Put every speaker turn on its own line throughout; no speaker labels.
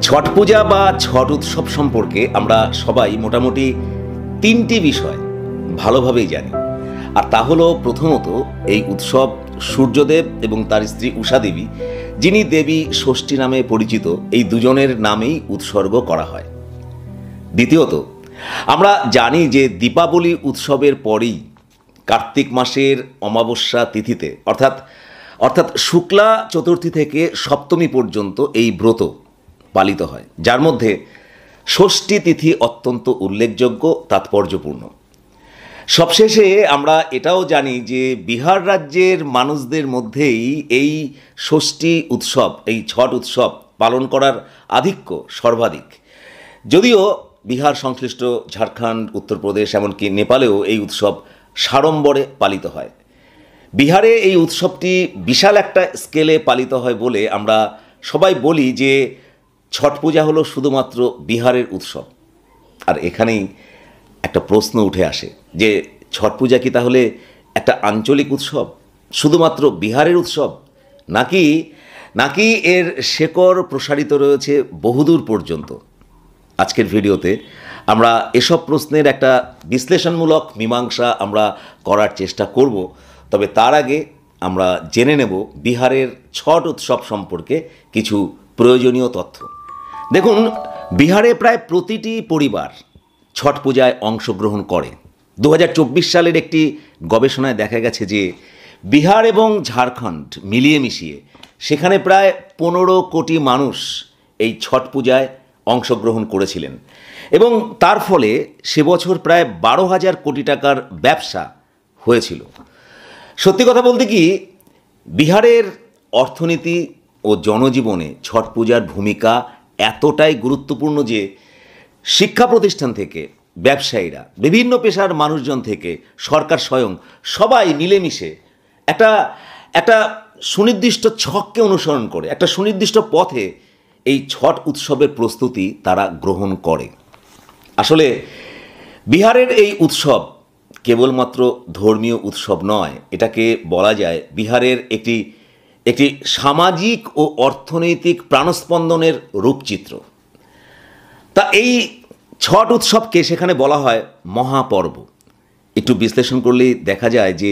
ছট পূজা বা ছট উৎসব সম্পর্কে আমরা সবাই মোটামুটি তিনটি বিষয় ভালোভাবেই জানি। আর তা হলো, প্রথমত এই উৎসব সূর্যদেব এবং তার স্ত্রী উষা দেবী, যিনি দেবী ষষ্ঠী নামে পরিচিত, এই দুজনের নামেই উৎসর্গ করা হয়। দ্বিতীয়ত আমরা জানি যে দীপাবলি উৎসবের পরেই কার্তিক মাসের অমাবস্যা তিথিতে অর্থাৎ শুক্লা চতুর্থী থেকে সপ্তমী পর্যন্ত এই ব্রত পালিত হয়, যার মধ্যে ষষ্ঠী তিথি অত্যন্ত উল্লেখযোগ্য, তাৎপর্যপূর্ণ। সবশেষে আমরা এটাও জানি যে বিহার রাজ্যের মানুষদের মধ্যেই এই ষষ্ঠী উৎসব, এই ছট উৎসব পালন করার আধিক্য সর্বাধিক। যদিও বিহার সংশ্লিষ্ট ঝাড়খণ্ড, উত্তরপ্রদেশ, এমনকি নেপালেও এই উৎসব সাড়ম্বরে পালিত হয়। বিহারে এই উৎসবটি বিশাল একটা স্কেলে পালিত হয় বলে আমরা সবাই বলি যে ছট পূজা হলো শুধুমাত্র বিহারের উৎসব। আর এখানেই একটা প্রশ্ন উঠে আসে যে ছট পূজা কি তাহলে একটা আঞ্চলিক উৎসব, শুধুমাত্র বিহারের উৎসব, নাকি এর শেকড় প্রসারিত রয়েছে বহুদূর পর্যন্ত? আজকের ভিডিওতে আমরা এসব প্রশ্নের একটা বিশ্লেষণমূলক মীমাংসা আমরা করার চেষ্টা করব। তবে তার আগে আমরা জেনে নেব বিহারের ছট উৎসব সম্পর্কে কিছু প্রয়োজনীয় তথ্য। দেখুন, বিহারে প্রায় প্রতিটি পরিবার ছট পূজায় অংশগ্রহণ করে। 2024 সালের একটি গবেষণায় দেখা গেছে যে বিহার এবং ঝাড়খণ্ড মিলিয়ে মিশিয়ে সেখানে প্রায় 15 কোটি মানুষ এই ছট পূজায় অংশগ্রহণ করেছিলেন এবং তার ফলে সে বছর প্রায় 12,000 কোটি টাকার ব্যবসা হয়েছিল। সত্যি কথা বলতে কি, বিহারের অর্থনীতি ও জনজীবনে ছট পূজার ভূমিকা এতটাই গুরুত্বপূর্ণ যে শিক্ষা প্রতিষ্ঠান থেকে ব্যবসায়ীরা, বিভিন্ন পেশার মানুষজন থেকে সরকার স্বয়ং সবাই মিলেমিশে একটা সুনির্দিষ্ট ছককে অনুসরণ করে, একটা সুনির্দিষ্ট পথে এই ছট উৎসবের প্রস্তুতি তারা গ্রহণ করে। আসলে বিহারের এই উৎসব কেবলমাত্র ধর্মীয় উৎসব নয়, এটাকে বলা যায় বিহারের একটি সামাজিক ও অর্থনৈতিক প্রাণস্পন্দনের রূপচিত্র। তা এই ছট উৎসবকে সেখানে বলা হয় মহাপর্ব। একটু বিশ্লেষণ করলেই দেখা যায় যে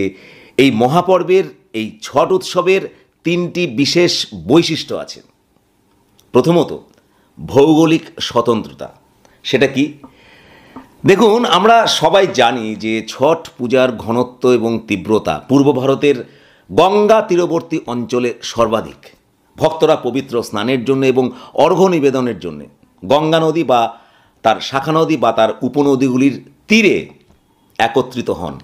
এই মহাপর্বের, এই ছট উৎসবের 3টি বিশেষ বৈশিষ্ট্য আছে। প্রথমত, ভৌগোলিক স্বতন্ত্রতা। সেটা কি? দেখুন, আমরা সবাই জানি যে ছট পূজার ঘনত্ব এবং তীব্রতা পূর্ব ভারতের গঙ্গা তীরবর্তী অঞ্চলে সর্বাধিক। ভক্তরা পবিত্র স্নানের জন্য এবং অর্ঘ্য নিবেদনের জন্য গঙ্গা নদী বা তার শাখা নদী বা তার উপনদীগুলির তীরে একত্রিত হন।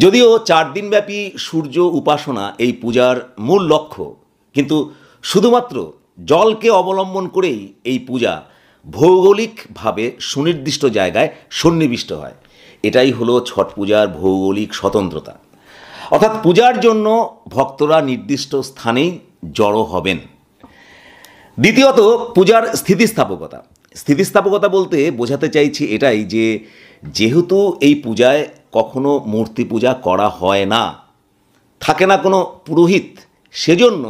যদিও 4 দিনব্যাপী সূর্য উপাসনা এই পূজার মূল লক্ষ্য, কিন্তু শুধুমাত্র জলকে অবলম্বন করেই এই পূজা ভৌগোলিকভাবে সুনির্দিষ্ট জায়গায় সন্নিবিষ্ট হয়। এটাই হলো ছট পূজার ভৌগোলিক স্বতন্ত্রতা। অর্থাৎ পূজার জন্য ভক্তরা নির্দিষ্ট স্থানেই জড়ো হবেন। দ্বিতীয়ত, পূজার স্থিতিস্থাপকতা। স্থিতিস্থাপকতা বলতে বোঝাতে চাইছি এটাই যে যেহেতু এই পূজায় কখনো মূর্তি পূজা করা হয় না, থাকে না কোনো পুরোহিত, সেজন্য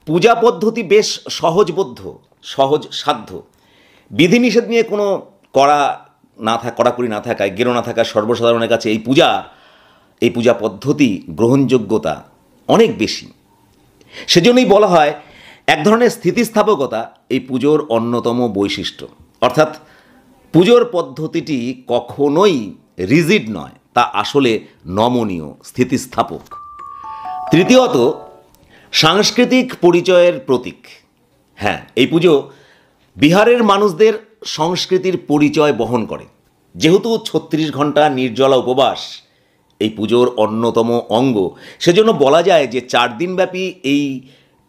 পূজা পদ্ধতি বেশ সহজবোধ্য, সহজ সাধ্য। বিধিনিষেধ নিয়ে কোনো কড়াকড়ি না থাকায়, গেরো না থাকায় সর্বসাধারণের কাছে এই পূজা পদ্ধতি গ্রহণযোগ্যতা অনেক বেশি। সেজন্যই বলা হয় এক ধরনের স্থিতিস্থাপকতা এই পুজোর অন্যতম বৈশিষ্ট্য। অর্থাৎ পুজোর পদ্ধতিটি কখনোই রিজিড নয়, তা আসলে নমনীয়, স্থিতিস্থাপক। তৃতীয়ত, সাংস্কৃতিক পরিচয়ের প্রতীক। হ্যাঁ, এই পুজো বিহারের মানুষদের সংস্কৃতির পরিচয় বহন করে। যেহেতু 36 ঘন্টা নির্জলা উপবাস এই পুজোর অন্যতম অঙ্গ, সেজন্য বলা যায় যে 4 দিনব্যাপী এই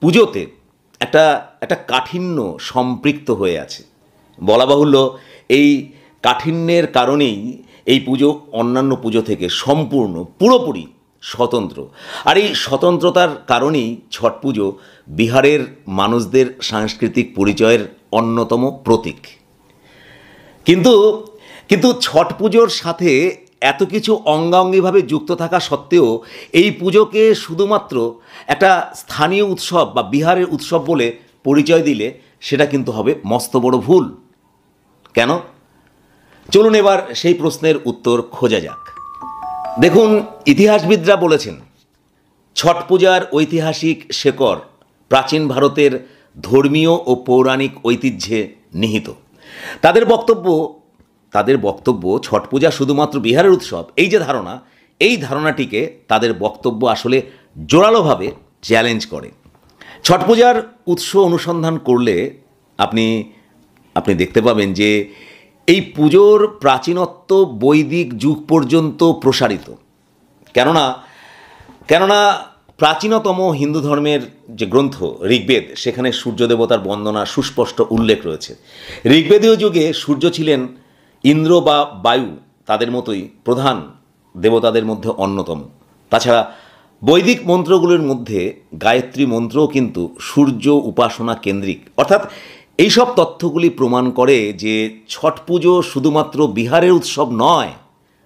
পুজোতে একটা কাঠিন্য সম্পৃক্ত হয়ে আছে। বলা বাহুল্য, এই কাঠিন্যের কারণেই এই পুজো অন্যান্য পুজো থেকে সম্পূর্ণ, পুরোপুরি স্বতন্ত্র। আর এই স্বতন্ত্রতার কারণেই ছট পুজো বিহারের মানুষদের সাংস্কৃতিক পরিচয়ের অন্যতম প্রতীক। কিন্তু ছট পুজোর সাথে এত কিছু অঙ্গাঙ্গিভাবে যুক্ত থাকা সত্ত্বেও এই পুজোকে শুধুমাত্র একটা স্থানীয় উৎসব বা বিহারের উৎসব বলে পরিচয় দিলে সেটা কিন্তু হবে মস্ত বড় ভুল। কেন? চলুন এবার সেই প্রশ্নের উত্তর খোঁজা যাক। দেখুন, ইতিহাসবিদরা বলেছেন ছট পূজার ঐতিহাসিক শেকড় প্রাচীন ভারতের ধর্মীয় ও পৌরাণিক ঐতিহ্যে নিহিত। তাদের বক্তব্য ছট পূজা শুধুমাত্র বিহারের উৎসব, এই ধারণাটিকে তাদের বক্তব্য আসলে জোরালোভাবে চ্যালেঞ্জ করে। ছট পূজার উৎস অনুসন্ধান করলে আপনি দেখতে পাবেন যে এই পুজোর প্রাচীনত্ব বৈদিক যুগ পর্যন্ত প্রসারিত। কেননা প্রাচীনতম হিন্দু ধর্মের যে গ্রন্থ ঋগ্বেদ, সেখানে সূর্য দেবতার বন্দনা সুস্পষ্ট উল্লেখ রয়েছে। ঋগ্বেদীয় যুগে সূর্য ছিলেন ইন্দ্র বা বায়ু তাদের মতোই প্রধান দেবতাদের মধ্যে অন্যতম। তাছাড়া বৈদিক মন্ত্রগুলির মধ্যে গায়ত্রী মন্ত্রও কিন্তু সূর্য উপাসনা কেন্দ্রিক। অর্থাৎ এইসব তথ্যগুলি প্রমাণ করে যে ছট পুজো শুধুমাত্র বিহারের উৎসব নয়,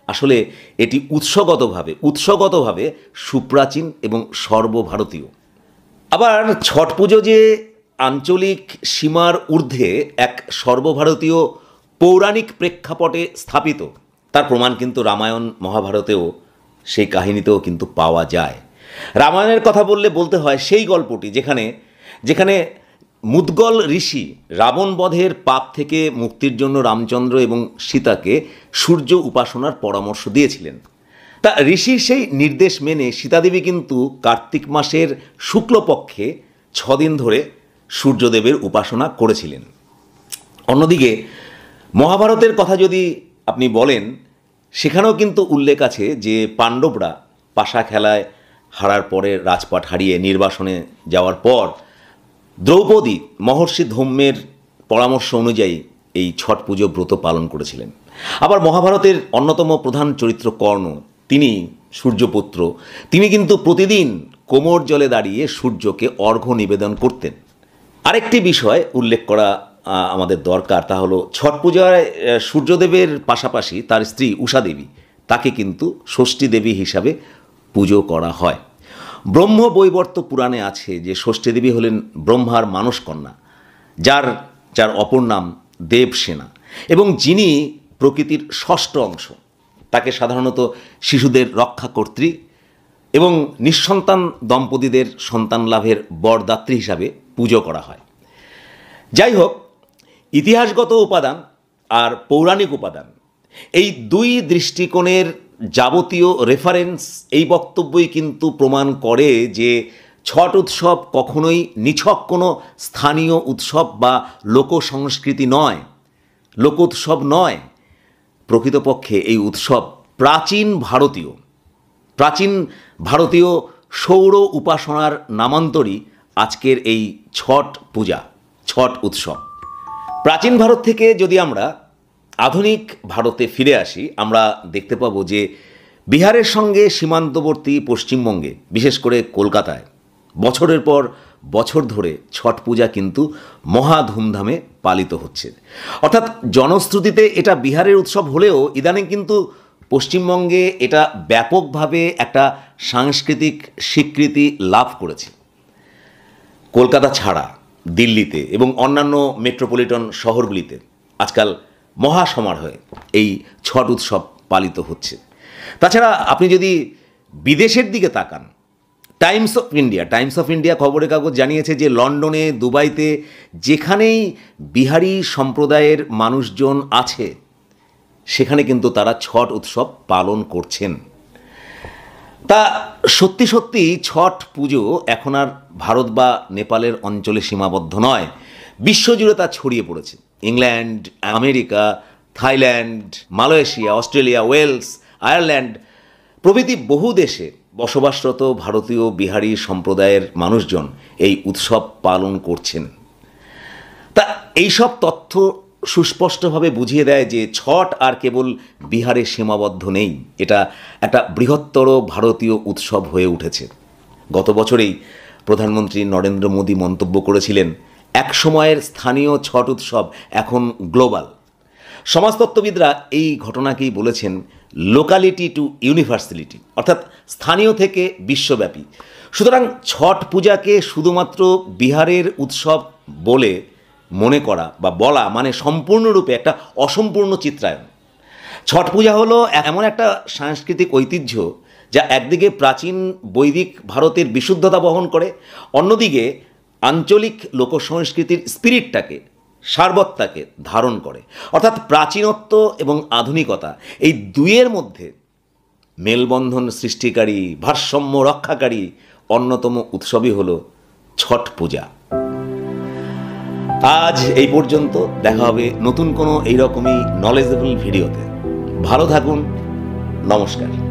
আসলে এটি উৎসগতভাবে সুপ্রাচীন এবং সর্বভারতীয়। আবার ছট পুজো যে আঞ্চলিক সীমার ঊর্ধ্বে এক সর্বভারতীয় পৌরাণিক প্রেক্ষাপটে স্থাপিত, তার প্রমাণ কিন্তু রামায়ণ মহাভারতেও সেই কাহিনীতেও কিন্তু পাওয়া যায়। রামায়ণের কথা বলতে হয় সেই গল্পটি যেখানে মুদ্গল ঋষি রাবণ বধের পাপ থেকে মুক্তির জন্য রামচন্দ্র এবং সীতাকে সূর্য উপাসনার পরামর্শ দিয়েছিলেন। তা ঋষির সেই নির্দেশ মেনে সীতাদেবী কিন্তু কার্তিক মাসের শুক্লপক্ষে 6 দিন ধরে সূর্যদেবের উপাসনা করেছিলেন। অন্যদিকে মহাভারতের কথা যদি আপনি বলেন, সেখানেও কিন্তু উল্লেখ আছে যে পাণ্ডবরা পাশা খেলায় হারার পরে রাজপাট হারিয়ে নির্বাসনে যাওয়ার পর দ্রৌপদী মহর্ষি ধম্মের পরামর্শ অনুযায়ী এই ছট পুজো ব্রত পালন করেছিলেন। আবার মহাভারতের অন্যতম প্রধান চরিত্র কর্ণ, তিনি সূর্যপুত্র, তিনি কিন্তু প্রতিদিন কোমর জলে দাঁড়িয়ে সূর্যকে অর্ঘ্য নিবেদন করতেন। আরেকটি বিষয় উল্লেখ করা আমাদের দরকার, তা হলো ছট পূজায় সূর্যদেবের পাশাপাশি তার স্ত্রী উষা দেবী, তাকে কিন্তু ষষ্ঠী দেবী হিসাবে পুজো করা হয়। ব্রহ্মবৈবর্ত পুরাণে আছে যে ষষ্ঠী দেবী হলেন ব্রহ্মার মানস কন্যা, যার অপর নাম দেবসেনা, এবং যিনি প্রকৃতির ষষ্ঠ অংশ। তাকে সাধারণত শিশুদের রক্ষাকর্ত্রী এবং নিঃসন্তান দম্পতিদের সন্তান লাভের বরদাত্রী হিসাবে পুজো করা হয়। যাই হোক, ইতিহাসগত উপাদান আর পৌরাণিক উপাদান, এই দুই দৃষ্টিকোণের যাবতীয় রেফারেন্স এই বক্তব্যই কিন্তু প্রমাণ করে যে ছট উৎসব কখনোই নিছক কোনো স্থানীয় উৎসব বা লোকসংস্কৃতি নয়, লোকোৎসব নয়। প্রকৃতপক্ষে এই উৎসব প্রাচীন ভারতীয় সৌর উপাসনার নামান্তরই আজকের এই ছট উৎসব। প্রাচীন ভারত থেকে যদি আমরা আধুনিক ভারতে ফিরে আসি, আমরা দেখতে পাবো যে বিহারের সঙ্গে সীমান্তবর্তী পশ্চিমবঙ্গে, বিশেষ করে কলকাতায় বছরের পর বছর ধরে ছট পূজা কিন্তু মহা ধুমধামে পালিত হচ্ছে। অর্থাৎ জনশ্রুতিতে এটা বিহারের উৎসব হলেও ইদানিং কিন্তু পশ্চিমবঙ্গে এটা ব্যাপকভাবে একটা সাংস্কৃতিক স্বীকৃতি লাভ করেছে। কলকাতা ছাড়া দিল্লিতে এবং অন্যান্য মেট্রোপলিটন শহরগুলিতে আজকাল মহাসমারোহে এই ছট উৎসব পালিত হচ্ছে। তাছাড়া আপনি যদি বিদেশের দিকে তাকান, টাইমস অফ ইন্ডিয়া খবরের কাগজ জানিয়েছে যে লন্ডনে, দুবাইতে যেখানেই বিহারি সম্প্রদায়ের মানুষজন আছে, সেখানে কিন্তু তারা ছট উৎসব পালন করছেন। তা সত্যি ছট পুজো এখন আর ভারত বা নেপালের অঞ্চলে সীমাবদ্ধ নয়, বিশ্বজুড়ে তা ছড়িয়ে পড়েছে। England, America, Thailand, Malaysia, Australia, Wales, Ireland প্রভৃতি বহু দেশে বসবাসরত ভারতীয় বিহারি সম্প্রদায়ের মানুষজন এই উৎসব পালন করছেন। তা এইসব তথ্য সুস্পষ্টভাবে বুঝিয়ে দেয় যে ছট আর কেবল বিহারে সীমাবদ্ধ নেই, এটা একটা বৃহত্তর ভারতীয় উৎসব হয়ে উঠেছে। গত বছরেই প্রধানমন্ত্রী নরেন্দ্র মোদী মন্তব্য করেছিলেন, এক সময়ের স্থানীয় ছট উৎসব এখন গ্লোবাল। সমাজতত্ত্ববিদরা এই ঘটনাকেই বলেছেন লোকালিটি টু ইউনিভার্সালিটি, অর্থাৎ স্থানীয় থেকে বিশ্বব্যাপী। সুতরাং ছট পূজাকে শুধুমাত্র বিহারের উৎসব বলে মনে করা বা বলা মানে সম্পূর্ণরূপে একটা অসম্পূর্ণ চিত্রায়ন। ছট পূজা হলো এমন একটা সাংস্কৃতিক ঐতিহ্য যা একদিকে প্রাচীন বৈদিক ভারতের বিশুদ্ধতা বহন করে, অন্যদিকে আঞ্চলিক লোকসংস্কৃতির স্পিরিটটাকে, সারবত্তাকে ধারণ করে। অর্থাৎ প্রাচীনত্ব এবং আধুনিকতা এই দুইয়ের মধ্যে মেলবন্ধন সৃষ্টিকারী, ভারসাম্য রক্ষাকারী অন্যতম উৎসবই হলো ছট পূজা। আজ এই পর্যন্ত, দেখা হবে নতুন কোনো এইরকমই নলেজেবল ভিডিওতে। ভালো থাকুন, নমস্কার।